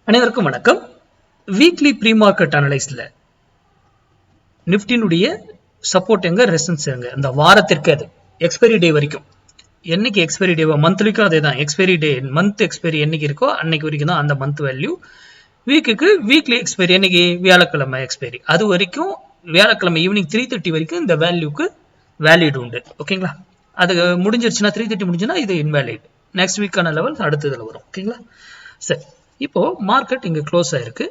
அனைவருக்கும் வணக்கம். Weekly pre market அனலைஸ்ல நிப்டினுடைய support எங்க, ரெசிஸ்டன்ஸ் எங்க, இந்த வாரத்திற்கு அது எக்ஸ்பைரி டே வரைக்கும். என்னைக்கு எக்ஸ்பைரி டே, மந்த்லிக்கும் அதே தான். எக்ஸ்பைரி டே மந்த் எக்ஸ்பைரி என்னைக்கு இருக்கோ அன்னைக்கு வரைக்கும் தான் அந்த மந்த் வேல்யூ. வீக்குக்கு வீக்லி எக்ஸ்பைரி என்னைக்கு, வியாழக்கிழமை எக்ஸ்பைரி, அது வரைக்கும் வியாழக்கிழமை ஈவினிங் 3:30 வரைக்கும் இந்த வேல்யூக்கு வேலிட் உண்டு. ஓகேங்களா? அது முடிஞ்சிருச்சுன்னா 3:30 முடிஞ்சுன்னா இது இன்வேலிட். நெக்ஸ்ட் வீக்கான லெவல் அடுத்ததுல வரும். ஓகேங்களா? சரி, இப்போ மார்க்கெட் இங்க க்ளோஸ் ஆயிருக்கு.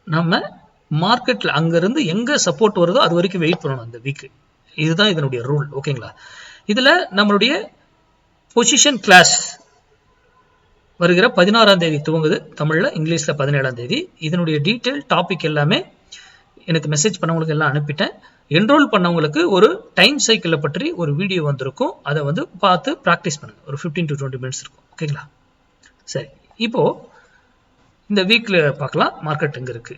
நம்ம மார்க்கெட்ல அங்க இருந்து எங்க சப்போர்ட் வருதோ அது வரைக்கும் வெயிட் பண்ணணும் அந்த வீக். இதுதான் இதனுடைய ரூல். ஓகேங்களா? இதுல நம்மளுடைய பொசிஷன் கிளாஸ் வருகிற 16ஆம் தேதி துவங்குது. தமிழ்ல, இங்கிலீஷ்ல 17ஆம் தேதி. இதனுடைய டீட்டெயில் டாபிக் எல்லாமே எனக்கு மெசேஜ் பண்ணவங்களுக்கு எல்லாம் அனுப்பிட்டேன். என்ரோல் பண்ணவங்களுக்கு ஒரு டைம் சைக்கிளை பற்றி ஒரு வீடியோ வந்திருக்கும். அதை வந்து பார்த்து ப்ராக்டிஸ் பண்ணுங்க. ஒரு 15 to 20 மினிட்ஸ் இருக்கும். ஓகேங்களா? சரி, இப்போ இந்த வீக்ல பார்க்கலாம் மார்க்கெட் எங்க இருக்கு.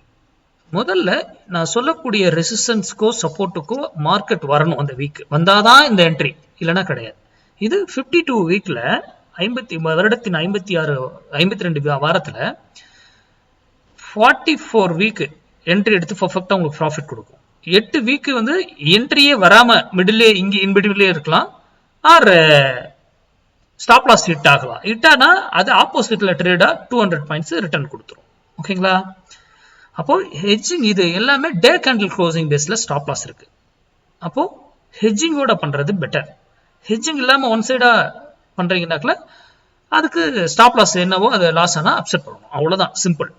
முதல்ல நான் சொல்லக்கூடிய ரெசிஸ்டன்ஸ்க்கோ சப்போர்ட்டுக்கோ மார்க்கெட் வரணும். அந்த வீக் வந்தாதான் இந்த என்ட்ரி, இல்லைன்னா கிடையாது. இது 52 வீக்ல வருடத்தின் 52 வாரத்துல 44 வீக் என்ட்ரி எடுத்து பர்ஃபெக்டா உங்களுக்கு ப்ராஃபிட் கொடுக்கும். 8 வீக் வந்து என்ட்ரியே வராம மிடிலே இங்க இன்பிட்வீன்லயே இருக்கலாம். ஆர் ஸ்டாப் லாஸ் ஹிட் ஆகலாம். ஹிட் ஆனா அது ஆப்போசிட்ல ட்ரேடா 200 பாயிண்ட்ஸ் ரிட்டர்ன் கொடுத்துரும். ஓகேங்களா? அப்போ ஹெட்ஜிங் இது எல்லாமே டே கேண்டில் க்ளோசிங் பேஸ்ல ஸ்டாப் லாஸ் இருக்கு. அப்போ ஹெட்ஜிங்கோட பண்றது பெட்டர். ஹெட்ஜிங் இல்லாம ஒன் சைடா பண்றீங்கன்னாக்கல அதுக்கு ஸ்டாப் லாஸ் என்னவோ அது லாஸ் ஆனா அப்செட் பண்ணணும். அவ்வளவுதான், சிம்பிள்.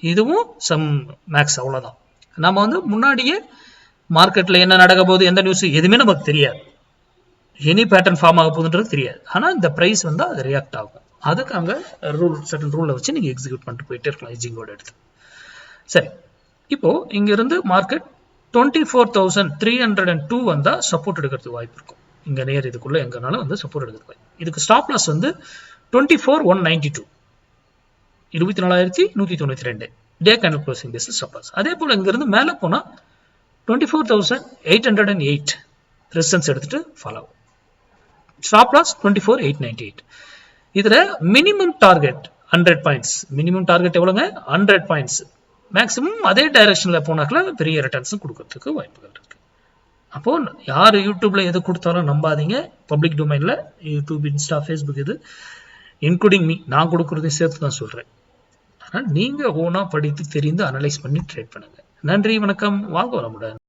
இதுவும் சம் மேக்ஸ், அவ்வளவுதான். நம்ம வந்து முன்னாடியே மார்க்கெட்ல என்ன நடக்க போகுது, எந்த நியூஸ் எதுவுமே நமக்கு தெரியாது. எனி பேட்டர்ன் ஃபார்ம் ஆக போகுதுன்றது தெரியாது. ஆனா இந்த பிரைஸ் வந்து அது ரியாக்ட் ஆகும். அதுக்கு அங்க சர்டன் ரூலை வச்சு நீங்க எக்ஸிக்யூட் பண்ணிட்டு போயிட்டே இருக்கலாம் ஹெட்ஜிங்கோட எடுத்து. சரி, இப்போ இங்க இருந்து மார்க்கெட் 24,302 வந்தா சப்போர்ட் எடுக்கிறதுக்கு வாய்ப்பு இருக்கும். இங்க நேர் இதுக்குள்ள எங்கனாலும் வந்து சப்போர்ட் எடுக்கிறதுக்கு வாய்ப்பு. இதுக்கு ஸ்டாப் லாஸ் வந்து 24,192, 24,192 டே கேண்டில் க்ளோசிங் பேஸ்ல ஸ்டாப் லாஸ். அதே போல இங்க இருந்து மேல போனா 24,808 ரெசிஸ்டன்ஸ் எடுத்துட்டு ஃபாலோ. Stop loss 24,898. இதுல minimum target 100 points. Minimum target எவ்வளவுங்க? 100 பாயிண்ட்ஸ். மேக்ஸிமம் அதே டைரக்ஷன்ல போனாக்கல பெரிய ரிட்டர்ன்ஸ் கொடுக்கறதுக்கு வாய்ப்புகள் இருக்கு. அப்போ யார் யூடியூப்ல எது கொடுத்தாலும் நம்பாதீங்க. பப்ளிக் டொமைன்ல யூடியூப், இன்ஸ்டா, ஃபேஸ்புக் இது இன்க்ளூடிங் மீ, நான் கொடுக்கறதையும் சேர்த்து தான் சொல்றேன். ஆனால் நீங்க ஓனா படித்து தெரிந்து அனலைஸ் பண்ணி ட்ரேட் பண்ணுங்க. நன்றி, வணக்கம், வாழ்க வளமுடன்.